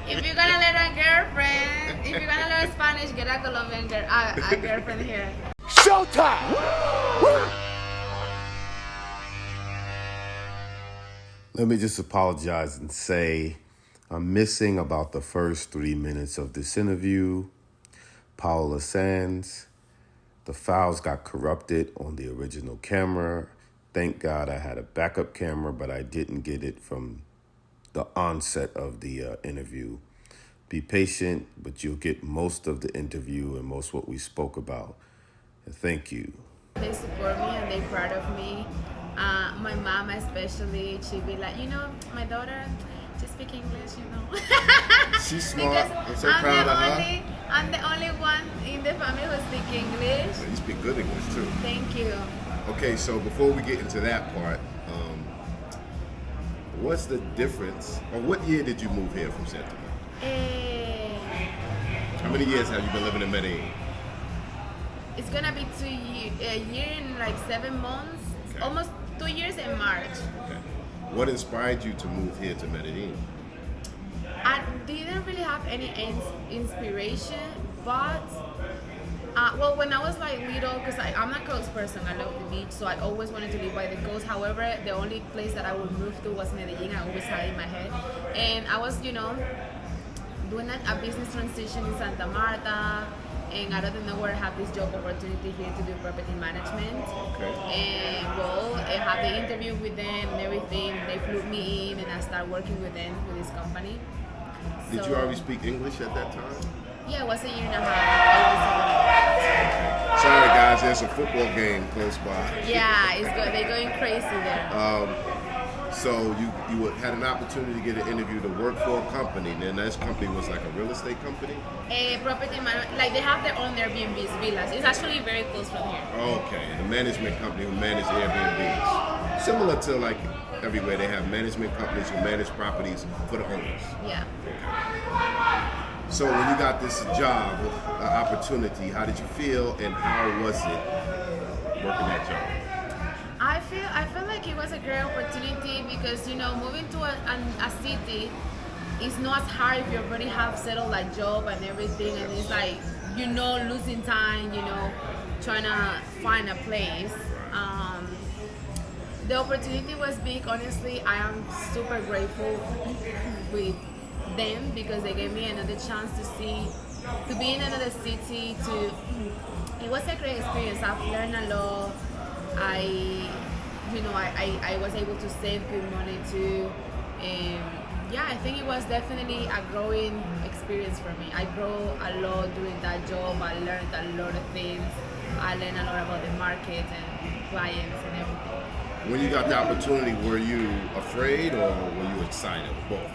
If you're gonna let a girlfriend, if you're gonna learn Spanish, get a Colombian a girlfriend here. Showtime! Let me just apologize and say I'm missing about the first 3 minutes of this interview. Paola Sands, the files got corrupted on the original camera. Thank God I had a backup camera, but I didn't get it from the onset of the interview. Be patient, but you'll get most of the interview and most what we spoke about. And thank you. They support me and they're proud of me. My mom especially, she'd be like, my daughter, just speak English, She's smart. I'm so I'm proud of her. I'm the only one in the family who speaks English. You speak good English too. Thank you. Okay, so before we get into that part, what's the difference, or what year did you move here from Santa Marta? How many years have you been living in Medellin? It's gonna be a year and like 7 months, Okay. almost 2 years in March. Okay. What inspired you to move here to Medellin? I didn't really have any inspiration, but when I was like little, because I'm a coast person, I love the beach, so I always wanted to live by the coast. However, the only place that I would move to was Medellin. I always had it in my head, and I was, doing a business transition in Santa Marta, and out of the nowhere, I have this job opportunity here to do property management. Okay. And I had the interview with them and everything. They flew me in, and I started working with them with this company. Did you already speak English at that time? Yeah, it was a year and a half. Sorry guys, there's a football game close by. Yeah, it's good. They're going crazy there. So you had an opportunity to get an interview to work for a company, and then this company was like a real estate company? A property management, like they have their own Airbnbs, villas. It's actually very close from here. Okay, the management company who manage Airbnbs. Similar to like everywhere, they have management companies who manage properties for the owners. Yeah. So when you got this job, opportunity, how did you feel and how was it working that job? I feel like it was a great opportunity because moving to a city is not as hard if you already have settled a job and everything, and it's like losing time, trying to find a place. The opportunity was big. Honestly, I am super grateful with them because they gave me another chance to be in another city. It was a great experience. I've learned a lot. I was able to save good money too, and I think it was definitely a growing experience for me. I grew a lot doing that job. I learned a lot of things. I learned a lot about the market and clients and everything. When you got the opportunity, were you afraid or were you excited? Both?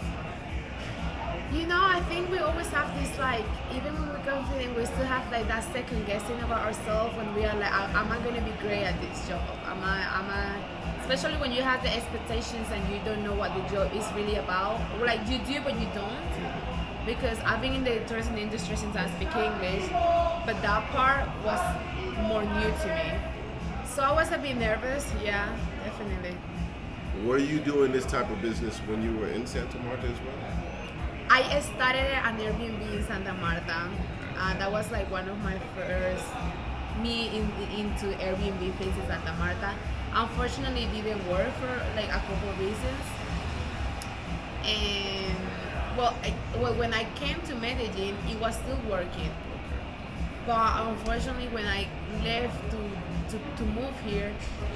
I think we always have this, like, even when we're confident, we still have like that second guessing about ourselves when we are like, am I going to be great at this job? Especially when you have the expectations and you don't know what the job is really about. Like you do, but you don't. Because I've been in the tourism industry since I speak English, but that part was more new to me. So I was a bit nervous, yeah, definitely. Were you doing this type of business when you were in Santa Marta as well? I started an Airbnb in Santa Marta. That was like one of my first into Airbnb things in Santa Marta. Unfortunately, it didn't work for like a couple of reasons. And when I came to Medellin, it was still working. But unfortunately, when I left to move here,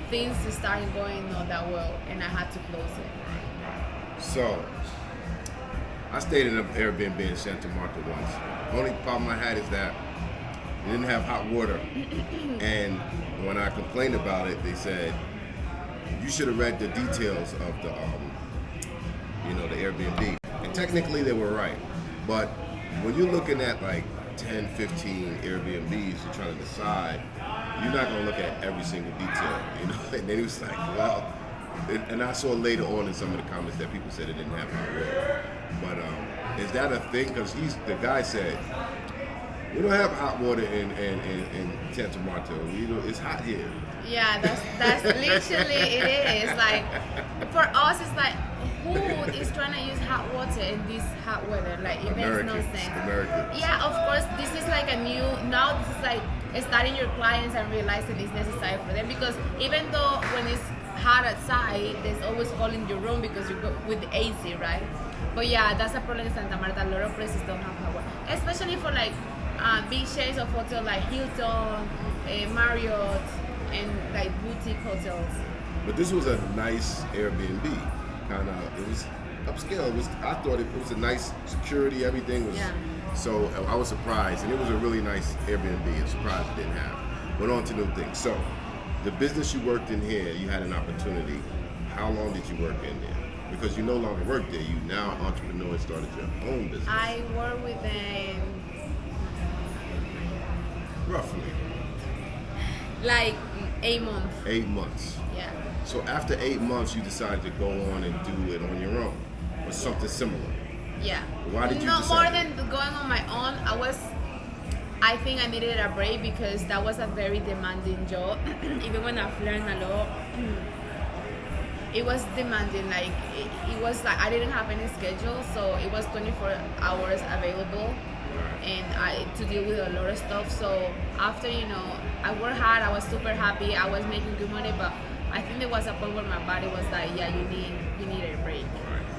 things started going not that well, and I had to close it. So, I stayed in an Airbnb in Santa Marta once. The only problem I had is that it didn't have hot water. And when I complained about it, they said, you should have read the details of the Airbnb. And technically they were right. But when you're looking at like 10, 15 Airbnbs, you're trying to decide, you're not going to look at every single detail, And then it was like, well, and I saw later on in some of the comments that people said it didn't have hot water. But is that a thing? Because the guy said, we don't have hot water in Santa Marta. It's hot here. Yeah, that's literally it is. Like for us, it's like who is trying to use hot water in this hot weather? Like, it makes no sense. Americans. Yeah, of course, this is like now this is like studying your clients and realizing it's necessary for them, because even though when it's hot outside, there's always cold in your room because you go with the AC, right? But yeah, that's a problem in Santa Marta. A lot of places don't have hot water, especially for like big chains of hotels like Hilton, Marriott, and like boutique hotels. But this was a nice Airbnb. It was upscale. I thought it was a nice security. Everything was. Yeah. So I was surprised, and it was a really nice Airbnb. I'm surprised it didn't have. Went on to new things. So the business you worked in here, you had an opportunity. How long did you work in there? Because you no longer work there. You now entrepreneur and started your own business. I work with them Roughly like 8 months. 8 months. Yeah. So after 8 months, you decided to go on and do it on your own, or something similar. Yeah. Why did you No, decide? more than going on my own, I think I needed a break because that was a very demanding job. Even when I've learned a lot, it was demanding. Like it was like I didn't have any schedule, so it was 24 hours available, and I to deal with a lot of stuff. So after I worked hard, I was super happy, I was making good money, but I think there was a point where my body was like, yeah, you need a break.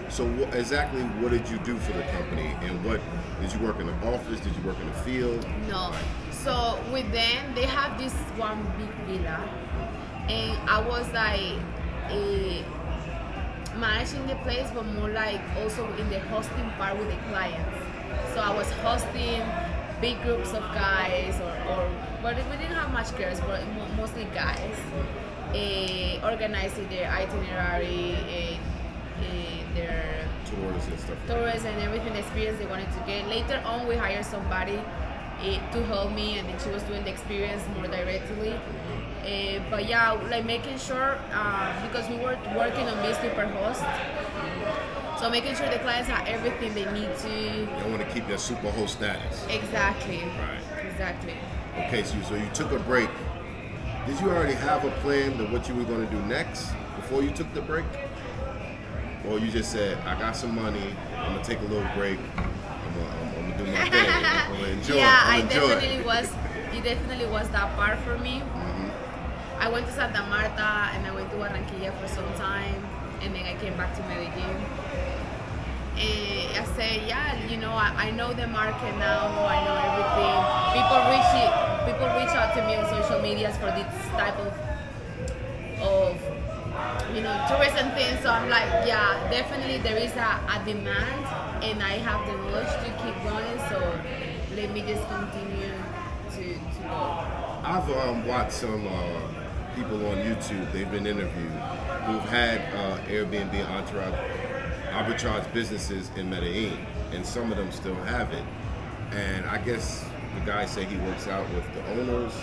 So exactly what did you do for the company, and what did you work in the office? Did you work in the field? No. So with them, they have this one big villa, and I was like managing the place, but more like also in the hosting part with the clients. So I was hosting big groups of guys, but we didn't have much girls, but mostly guys. Organizing their itinerary, their Tours and stuff. tours and everything, the experience they wanted to get. Later on, we hired somebody to help me, and then she was doing the experience more directly. But yeah, like making sure, because we were working on this super host, so making sure the clients have everything they need to. You want to keep that super host status. Exactly. Right. Exactly. Okay, so you took a break. Did you already have a plan to what you were going to do next before you took the break? Or you just said, I got some money, I'm going to take a little break, I'm going to do my thing, I'm going to enjoy it. It definitely was that part for me. Mm-hmm. I went to Santa Marta and I went to Barranquilla for some time, and then I came back to Medellin. And I said, yeah, I know the market now, I know everything. People reach out to me on social medias for this type of tourism things. So I'm like, yeah, definitely there is a demand, and I have the knowledge to keep going. So let me just continue to go. I've watched some people on YouTube, they've been interviewed, who've had Airbnb arbitrage businesses in Medellin, and some of them still have it. And I guess the guy said he works out with the owners,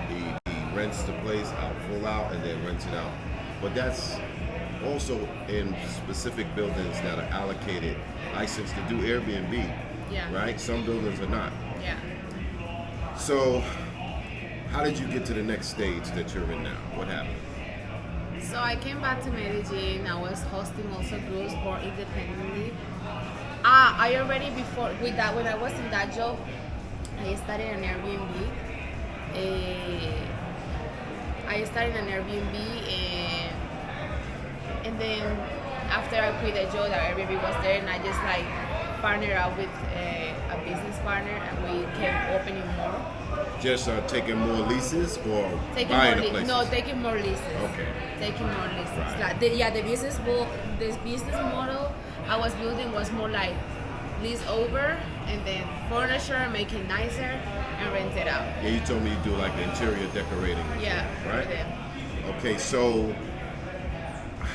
he rents the place out full out and then rents it out. But that's also in specific buildings that are allocated, licensed to do Airbnb, right? Some buildings are not. Yeah. So how did you get to the next stage that you're in now? What happened? So I came back to Medellin. I was hosting also groups more independently. I already before with that, when I was in that job, I started an Airbnb. And then after I quit the job, that Airbnb was there, and I just like partnered up with a business partner, and we kept opening more. Just taking more leases or taking buying more the places? No, taking more leases. Okay. Taking more leases. Right. Like the business model I was building was more like lease over, and then furniture, make it nicer, and rent it out. Yeah, you told me you do like the interior decorating. Yeah. Right? For them. Okay, so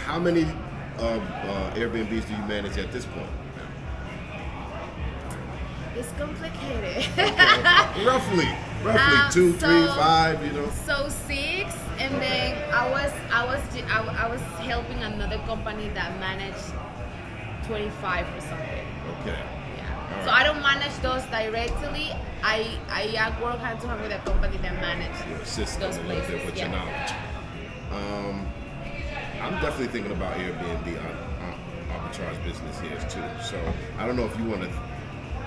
how many Airbnbs do you manage at this point? It's complicated. Okay. Roughly 2, 3, so- 5, So 6, and then I was helping another company that managed 25 or something. Okay. Yeah. All So right. I don't manage those directly. I work hand to hand with a company that manage Your assist those them a little places. bit with your knowledge. I'm definitely thinking about Airbnb arbitrage business here too. So I don't know if you want a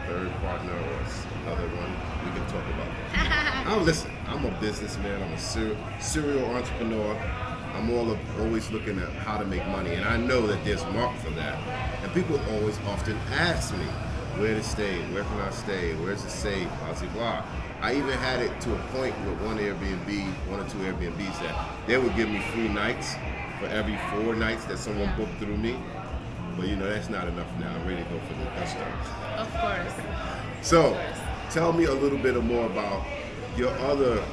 third partner or another one we can talk about. Listen, I'm a businessman. I'm a serial entrepreneur. I'm always looking at how to make money, and I know that there's a market for that. And people always often ask me where to stay, where can I stay, where's it safe, blah, blah, blah. I even had it to a point with one or two Airbnbs that they would give me free nights for every 4 nights that someone booked through me. But that's not enough now. I'm ready to go for the gusto. Of course. So, tell me a little bit more about your other.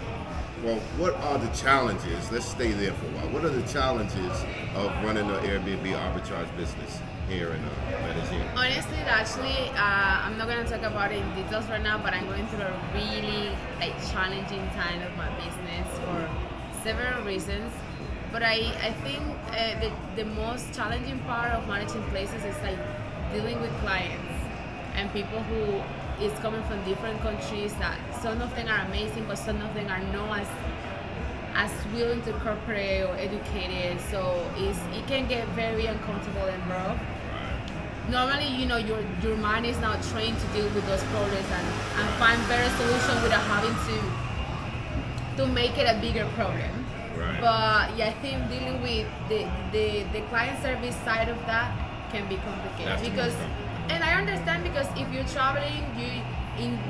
Well, what are the challenges? Let's stay there for a while. What are the challenges of running an Airbnb arbitrage business here in Medellin? Honestly, actually, I'm not going to talk about it in details right now, but I'm going through a really challenging time of my business for several reasons. But I think the most challenging part of managing places is dealing with clients and people who is coming from different countries. That some of them are amazing, but some of them are not as willing to cooperate or educated. So it can get very uncomfortable and rough. Normally, your mind is now trained to deal with those problems and find better solutions without having to make it a bigger problem. Right. But I think dealing with the client service side of that can be complicated and I understand, because if you're traveling,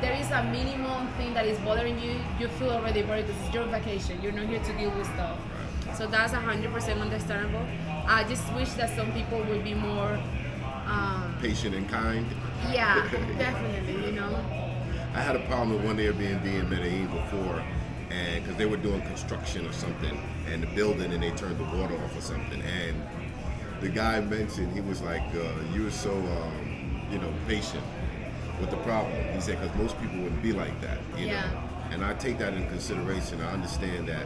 there is a minimum thing that is bothering you. You feel already bored because it's your vacation. You're not here to deal with stuff. Right. So that's 100% understandable. I just wish that some people would be more patient and kind. Yeah, definitely. I had a problem with one Airbnb in Medellin before, and because they were doing construction or something, and the building, and they turned the water off or something, and the guy mentioned, he was like, "You were so." Patient with the problem. He said, because most people wouldn't be like that, know. And I take that into consideration. I understand that,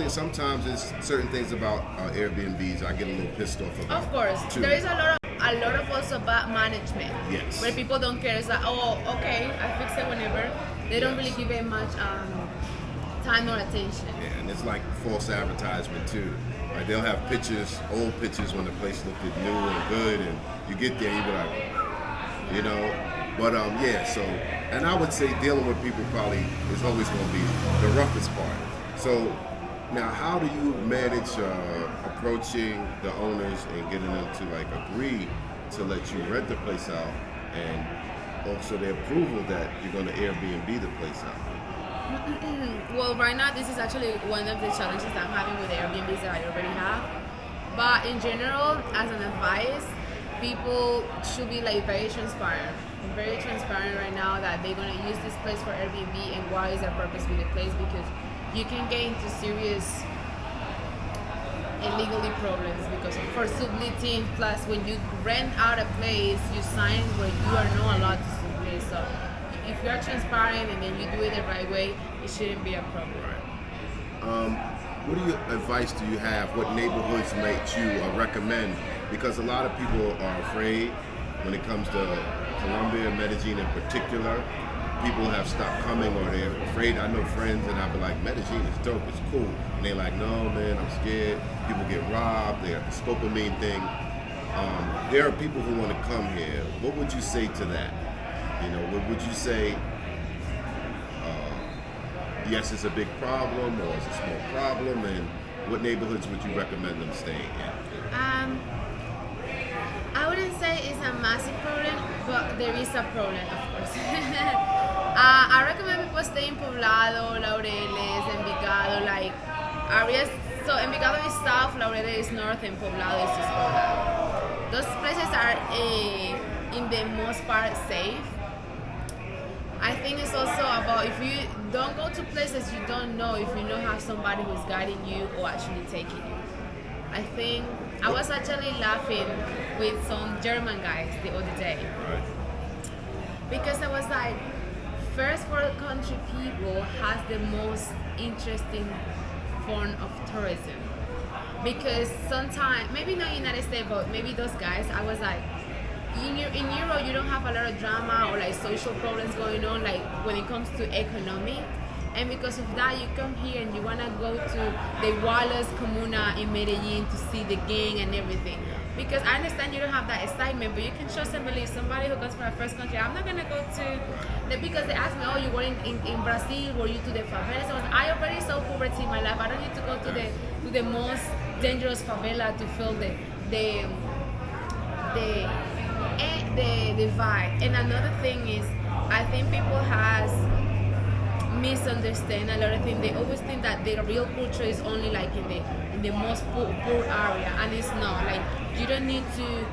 sometimes there's certain things about Airbnbs I get a little pissed off about. Of course, too. There is a lot of also bad management. Yes. Where people don't care. It's like, oh, okay, I fix it whenever. They don't really give it much time or attention. Yeah, and it's like false advertisement too. Like they'll have old pictures when the place looked new and good, and you get there and you be like, But so, and I would say dealing with people probably is always going to be the roughest part. So now, how do you manage approaching the owners and getting them to agree to let you rent the place out, and also the approval that you're going to Airbnb the place out? Well, right now this is actually one of the challenges that I'm having with the Airbnbs that I already have. But in general, as an advice, people should be very transparent. Very transparent right now that they're going to use this place for Airbnb and what is their purpose with the place, because you can get into serious illegally problems because for subletting. Plus, when you rent out a place, you sign where you are not allowed to sublet. So if you are transparent and then you do it the right way, it shouldn't be a problem. Right. What advice do you have? What neighborhoods might you recommend? Because a lot of people are afraid when it comes to Colombia, Medellin in particular. People have stopped coming, or they're afraid. I know friends, and I'll be like, Medellin is dope, it's cool. And they're like, no, man, I'm scared. People get robbed. They got the scopolamine thing. There are people who want to come here. What would you say to that? What would you say? Yes, it's a big problem, or it's a small problem, and what neighborhoods would you recommend them staying in? I wouldn't say it's a massive problem, but there is a problem, of course. I recommend people stay in Poblado, Laureles, Envigado, areas. So Envigado is south, Laureles is north, and Poblado is just Poblado. Those places are, in the most part, safe. I think it's also about, if you don't go to places you don't know, if you don't have somebody who's guiding you or actually taking you. I think I was actually laughing with some German guys the other day. Right. Because I was like, first world country people has the most interesting form of tourism. Because sometimes, maybe not United States, but maybe those guys, I was like, in Europe, you don't have a lot of drama or social problems going on when it comes to economy, and because of that, you come here and you wanna go to the wildest comuna in Medellin to see the gang and everything. because I understand you don't have that excitement, but you can trust and believe somebody who goes for a first country. I'm not gonna go to because they asked me, oh, you were in Brazil, were you to the favelas? I already saw poverty in my life. I don't need to go to the most dangerous favela to feel the vibe. And another thing is, I think people has misunderstand a lot of things. They always think that the real culture is only like in the most poor area, and it's not. Like, you don't need to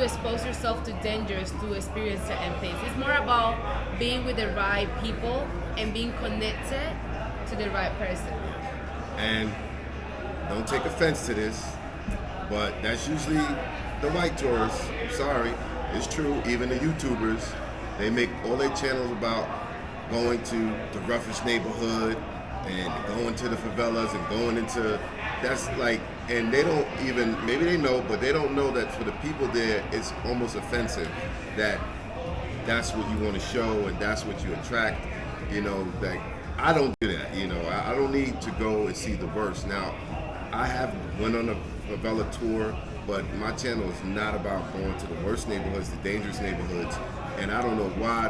expose yourself to dangers to experience certain things. It's more about being with the right people and being connected to the right person. And don't take offense to this, but that's usually the white tourists. I'm sorry, it's true. Even the YouTubers, they make all their channels about going to the roughest neighborhood and going to the favelas and going into, that's like, and they don't even, maybe they know, but they don't know that for the people there, it's almost offensive that that's what you want to show and that's what you attract. You know, like, I don't do that. You know, I don't need to go and see the worst. Now, I have went on a favela tour, but my channel is not about going to the worst neighborhoods, the dangerous neighborhoods. And I don't know why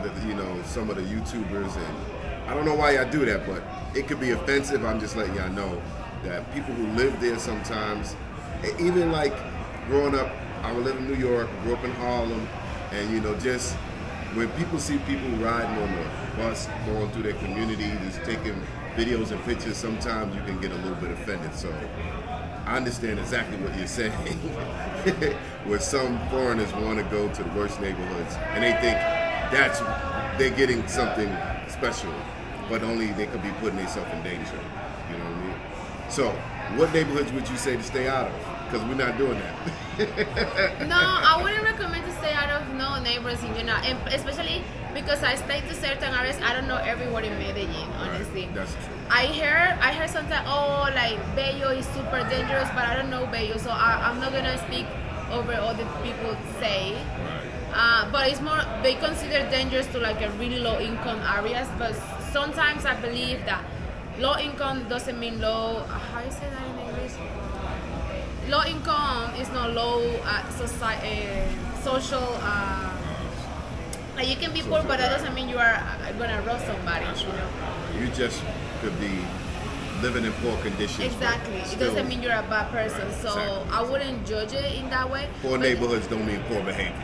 some of the YouTubers, and I don't know why y'all do that, but it could be offensive. I'm just letting y'all know that people who live there sometimes, even like growing up, I would live in New York, grew up in Harlem, and just when people see people riding on the bus, going through their community, just taking videos and pictures, sometimes you can get a little bit offended. So I understand exactly what you're saying. Where some foreigners want to go to the worst neighborhoods and they think they're getting something special, but only they could be putting themselves in danger. You know what I mean? So, what neighborhoods would you say to stay out of? Because we're not doing that. No, I wouldn't recommend to stay out of no neighbors in general, and especially because I stay to certain areas. I don't know everywhere in Medellin, honestly. Right, that's true. I heard sometimes, oh, like Bello is super dangerous, but I don't know Bello, so I'm not gonna speak over all the people say. Right. But it's more, they consider dangerous to like a really low income areas, but sometimes I believe that low income doesn't mean low, how you say that in English? Low income is not low social, like you can be poor, but that doesn't mean you are gonna rob somebody, you know? You just could be living in poor conditions. Exactly. It Still, doesn't mean you're a bad person, so exactly. I wouldn't judge it in that way. Poor neighborhoods don't mean poor behavior.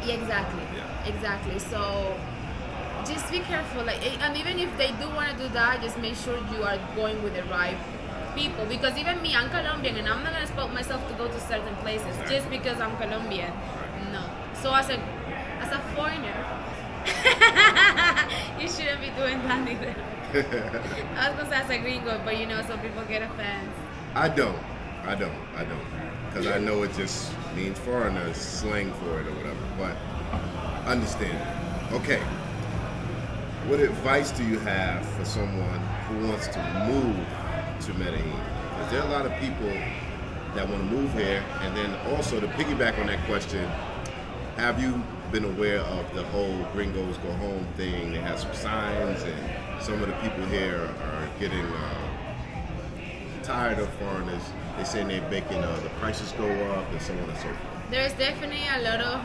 Yeah, exactly. Yeah. Exactly. So just be careful. Like, and even if they do want to do that, just make sure you are going with the right people. Because even me, I'm Colombian, and I'm not gonna expect myself to go to certain places just because I'm Colombian. No. So as a foreigner, you shouldn't be doing that either. I was gonna say as a gringo, but some people get offense. I don't. Because I know it just means foreigners, slang for it or whatever. But understand it. Okay. What advice do you have for someone who wants to move to Medellin? Because there are a lot of people that want to move here. And then also to piggyback on that question, have you been aware of the whole gringos go home thing? They have some signs, and some of the people here are getting tired of foreigners. They saying they're making the prices go up and so on and so forth. There's definitely a lot of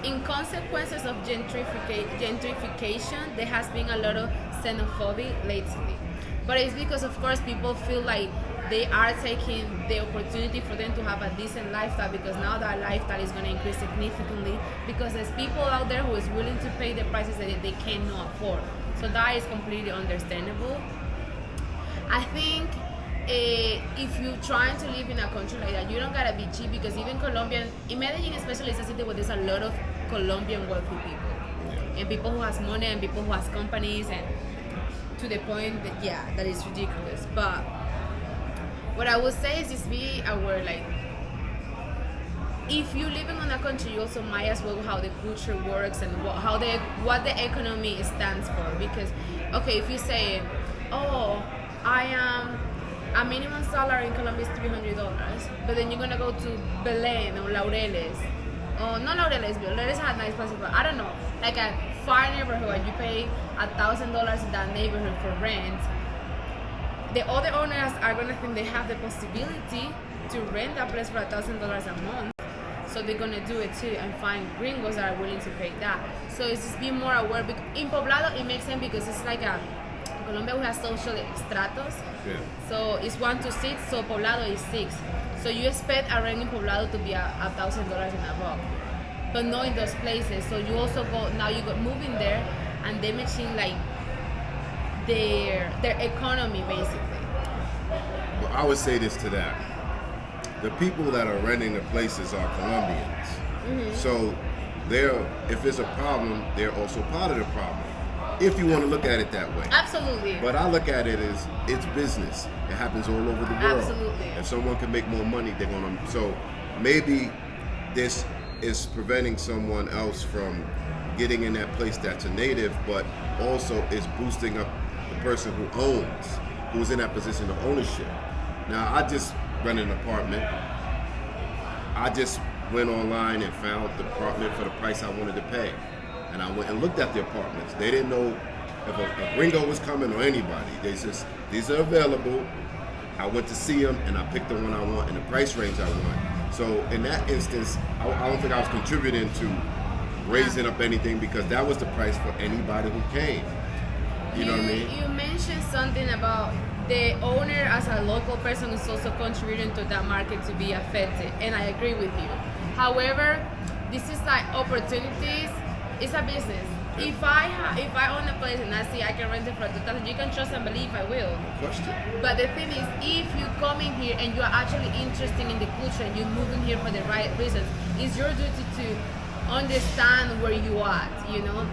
in consequences of gentrification, there has been a lot of xenophobia lately. But it's because, of course, people feel like they are taking the opportunity for them to have a decent lifestyle, because now that lifestyle is going to increase significantly because there's people out there who is willing to pay the prices that they cannot afford. So that is completely understandable. I think if you're trying to live in a country like that, you don't gotta be cheap, because even Colombian, in Medellin especially, it's a city where there's a lot of Colombian wealthy people, and people who has money and people who has companies, and to the point that that is ridiculous. But what I would say is just be aware, like, if you're living in a country, you also might as well how the culture works and what the economy stands for. Because if you say, I am a minimum salary in Colombia is $300, but then you're gonna go to Belén or Laureles, or not Laureles, but Laureles has nice places, but I don't know, like a far neighborhood, and you pay $1,000 in that neighborhood for rent. The other owners are gonna think they have the possibility to rent a place for $1,000 a month. So they're gonna do it too and find gringos that are willing to pay that. So it's just being more aware. In Poblado, it makes sense because it's like in Colombia we have social stratos. Yeah. So it's 1 to 6, so Poblado is 6. So you expect a rent in Poblado to be $1,000 and above, but not in those places. So you also you go moving there and damaging like their economy basically. Well, I would say this to that. The people that are renting the places are Colombians. Mm-hmm. So if it's a problem, they're also part of the problem. If you want to look at it that way. Absolutely. But I look at it as it's business. It happens all over the world. Absolutely. If someone can make more money, they're going to. So maybe this is preventing someone else from getting in that place that's a native, but also is boosting up the person who's in that position of ownership. Now, I just rent an apartment. I just went online and found the apartment for the price I wanted to pay. And I went and looked at the apartments. They didn't know if a gringo was coming or anybody. They said, these are available. I went to see them and I picked the one I want and the price range I want. So in that instance, I don't think I was contributing to raising up anything because that was the price for anybody who came. You know what I mean? You mentioned something about the owner as a local person is also contributing to that market to be affected, and I agree with you. However, this is like opportunities. It's a business. If I own a place and I see I can rent it for $2,000, you can trust and believe I will. No question. But the thing is, if you come in here and you are actually interested in the culture and you're moving here for the right reasons, it's your duty to understand where you are, you know.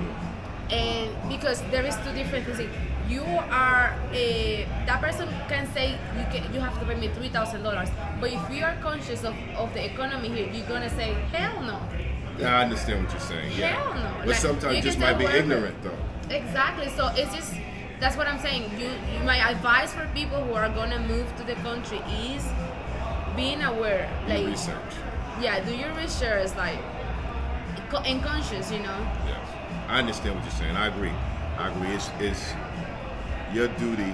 And because there is two different things. You are that person can say you have to pay me $3,000, but if you are conscious of the economy here, you're gonna say hell no. Yeah, I understand what you're saying. Yeah. Hell no. But Like, sometimes you just can might be tell whoever. ignorant though. Exactly. So it's just that's what I'm saying. My advice for people who are gonna move to the country is being aware. Like Research. Yeah, do your research, like and conscious, you know. Yes. I understand what you're saying. I agree. It's your duty,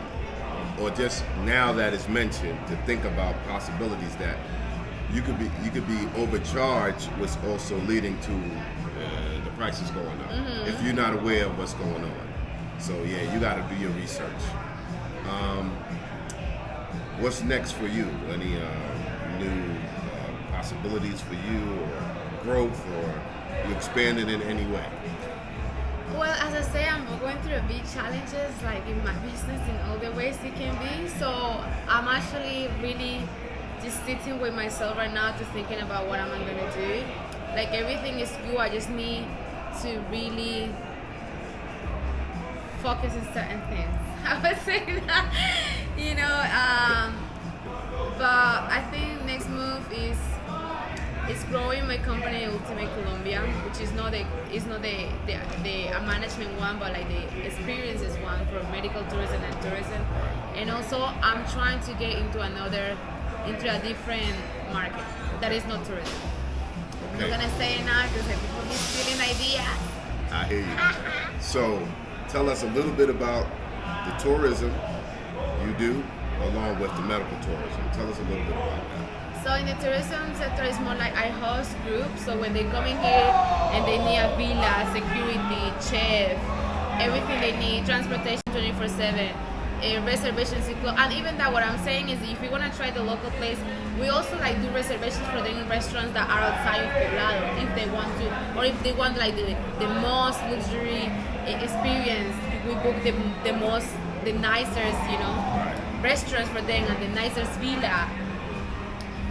or just now that it's mentioned, to think about possibilities that you could be overcharged, which also leading to the prices going up. Mm-hmm. If you're not aware of what's going on. So yeah, you got to do your research. What's next for you? Any new possibilities for you, or growth, or you expanding in any way? Well, as I say, I'm going through big challenges, like in my business in all the ways it can be. So I'm actually really just sitting with myself right now, to thinking about what am I gonna do. Like everything is good. I just need to really focus on certain things. I would say that, you know. But I think next move is growing my company Ultimate Colombia, which is not the management one, but like the experiences one for medical tourism and tourism. And also I'm trying to get into a different market that is not tourism. Okay. I'm not gonna say it now because people be stealing ideas. I hear you. So tell us a little bit about the tourism you do along with the medical tourism. Tell us a little bit about that. So in the tourism sector, it's more like I host groups. So when they come in here and they need a villa, security, chef, everything they need, transportation 24/7, reservations, and even that, what I'm saying is, if you want to try the local place, we also like do reservations for them in restaurants that are outside of Poblado, if they want to, or if they want like the most luxury experience, we book the nicest, you know, restaurants for them and the nicest villa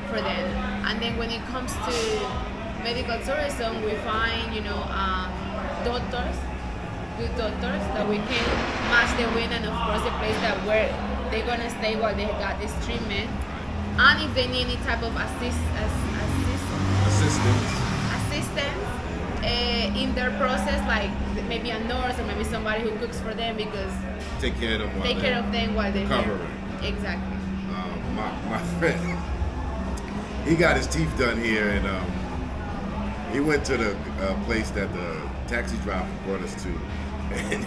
for them. And then when it comes to medical tourism, we find, you know, good doctors that we can match the wind, and of course the place that where they're gonna stay while they got this treatment. And if they need any type of assistance in their process, like maybe a nurse or maybe somebody who cooks for them, because take care of them while they're here. Exactly. My friend, he got his teeth done here, and he went to the place that the taxi driver brought us to, and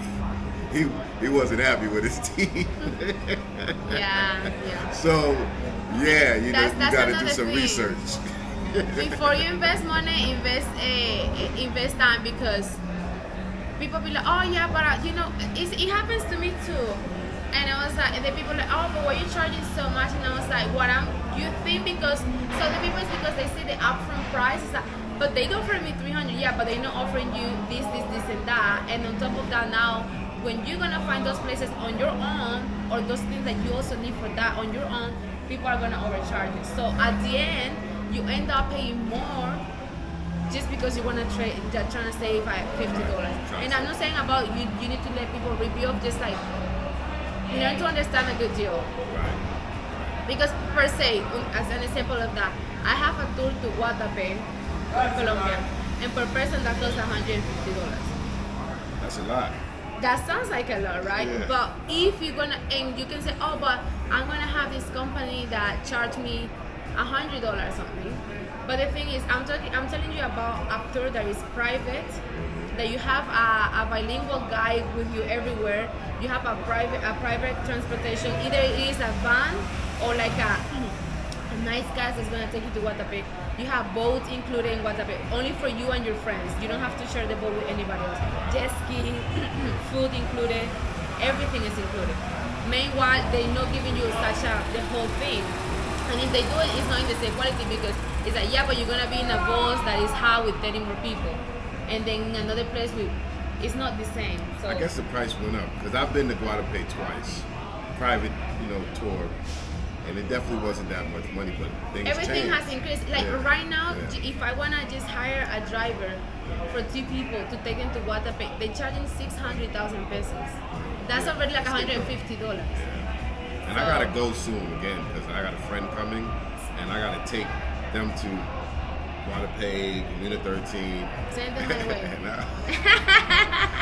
he wasn't happy with his teeth. Yeah. So, yeah, you know, you That's got to do another some thing. research. Before you invest money, invest time, because people be like, oh yeah, but you know, it happens to me too. And I was like, and the people like, oh, but why are you charging so much? And I was like, you think because, so the people is because they see the upfront price, is like, but they offer me 300, yeah, but they're not offering you this, and that. And on top of that, now, when you're gonna find those places on your own, or those things that you also need for that on your own, people are gonna overcharge you. So at the end, you end up paying more just because you want to trade, trying to save like $50. And I'm not saying about you need to let people rip you off, just like learn to understand a good deal. Right. Because per se, as an example of that, I have a tour to Guatapé, Colombia, and per person that costs $150. That's a lot. That sounds like a lot, right? Yeah. But if you're gonna, and you can say, oh, but I'm gonna have this company that charge me $100 on me. But the thing is, I'm telling you about a tour that is private, that you have a bilingual guide with you everywhere. You have a private transportation. Either it is a van or like a nice guy that's gonna take you to Guatapé. You have boats included in Guatapé, only for you and your friends. You don't have to share the boat with anybody else. Jet ski, food included, everything is included. Meanwhile, they're not giving you the whole thing. And if they do it, it's not in the same quality, because it's like, yeah, but you're gonna be in a bus that is hot with 30 more people, and then another place it's not the same. So I guess the price went up because I've been to Guatapé twice, private, tour, and it definitely wasn't that much money, but things everything changed. has increased. Like right now, if I wanna just hire a driver for 2 people to take them to Guatapé, they're charging 600,000 pesos. That's already like $150. And I gotta go soon again because I got a friend coming, and I gotta take them to Guatapé, Comuna 13. Send the highway.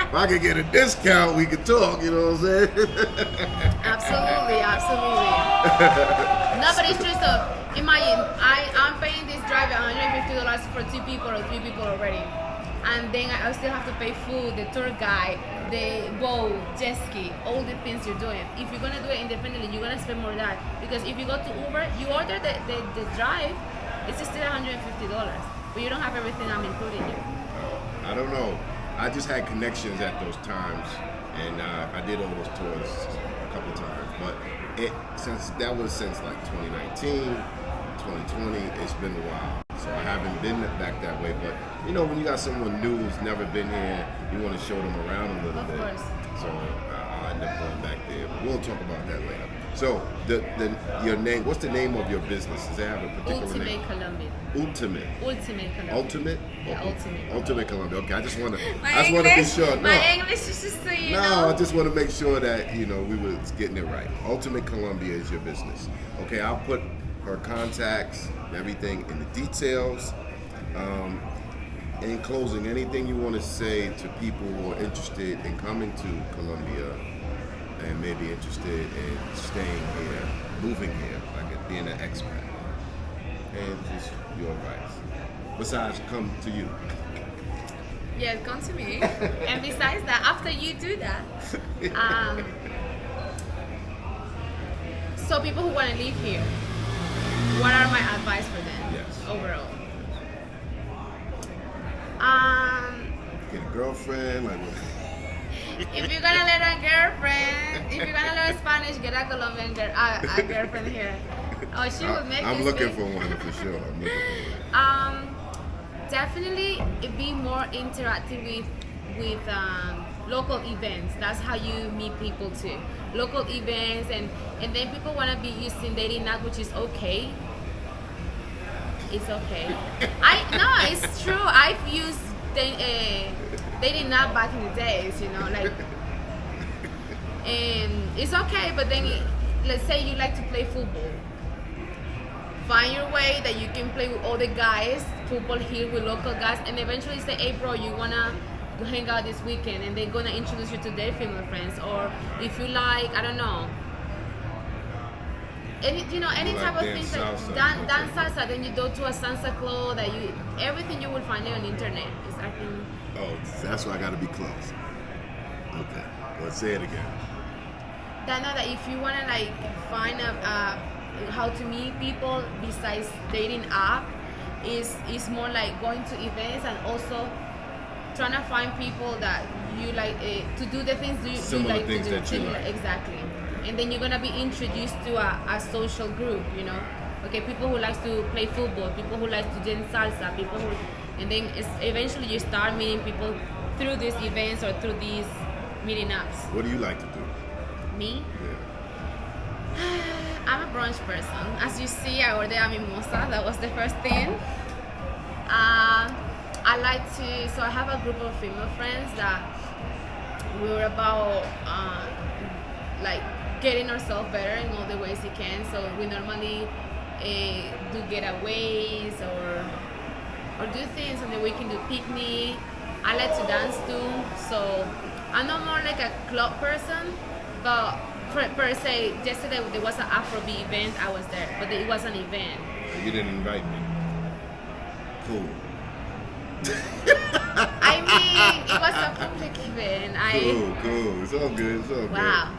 If I could get a discount, we could talk. You know what I'm saying? Absolutely. No, but it's true. So imagine I'm paying this driver $150 for 2 people or 3 people already, and then I still have to pay food, the tour guide, the boat, jet ski, all the things you're doing. If you're gonna do it independently, you're gonna spend more than that, because if you go to Uber, you order the drive, it's still $150, but you don't have everything I'm including you. I don't know. I just had connections at those times, and I did all those tours a couple times. But since like 2019, 2020, it's been a while. So I haven't been back that way. But when you got someone new who's never been here, you want to show them around a little bit. Of course. So I'll end up going back there. But we'll talk about that later. So your name, what's the name of your business? Does it have a particular name? Colombia. Ultimate Colombia. Ultimate? Yeah, Okay. Ultimate Colombia. Okay, I just want to English, be sure. My English is just so you know. No, I just want to make sure that we were getting it right. Ultimate Colombia is your business. Okay, I'll put her contacts and everything in the details. In closing, anything you want to say to people who are interested in coming to Colombia and maybe interested in staying here, moving here, like being an expat, and just your advice. Besides, come to you. Yeah, come to me. And besides that, after you do that, so people who want to live here, what are my advice for them? Yes. Overall. Get a girlfriend, like. If you're gonna let a girlfriend, if you're gonna learn Spanish, get a Colombian a girlfriend here. Oh, she would make I'm you looking speak. for one for sure. I'm looking for one. Definitely be more interactive with local events. That's how you meet people too. Local events, and then people want to be using dating app, which is okay. It's okay. It's true. I've used dating app back in the days, and it's okay. But then, let's say you like to play football. Find your way that you can play with other guys, football here with local guys, and eventually say, hey bro, you wanna go hang out this weekend, and they're gonna introduce you to their female friends. Or if you like, I don't know, any type of things like dance salsa, then you go to a salsa club, everything you will find on the internet is, I think. Oh, that's why I gotta be close. Okay, let's say it again. That if you wanna like find how to meet people besides dating app, is more like going to events and also trying to find people that you like to do the things you Similar like things to do. that you like. Exactly. And then you're gonna be introduced to a social group, you know. Okay, people who likes to play football, people who likes to dance salsa, people who, and then eventually you start meeting people through these events or through these meeting apps. What do you like to do? Me? Yeah. I'm a brunch person. As you see, I ordered a mimosa. That was the first thing. I like to. So I have a group of female friends that we were about like getting ourselves better in all the ways we can. So we normally do getaways or do things, and then we can do picnic. I like to dance too. So I'm not more like a club person, but per se, yesterday there was an Afrobeat event. I was there, but it was an event. You didn't invite me. Cool. I mean, it was a public event. Cool. It's all good. Wow.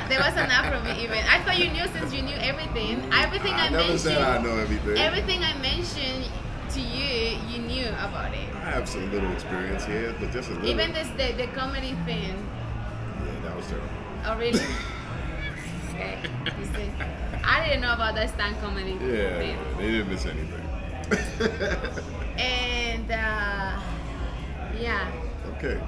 There was an Afrobeat event. I thought you knew since you knew everything. Everything I never mentioned. said I know everything. Everything I mentioned to you, you knew about it. I have some little experience here, but just a little. Even the comedy thing. Yeah, that was terrible. Oh really? Okay. You see, I didn't know about that stand comedy Yeah, thing. they didn't miss anything. And yeah. Okay.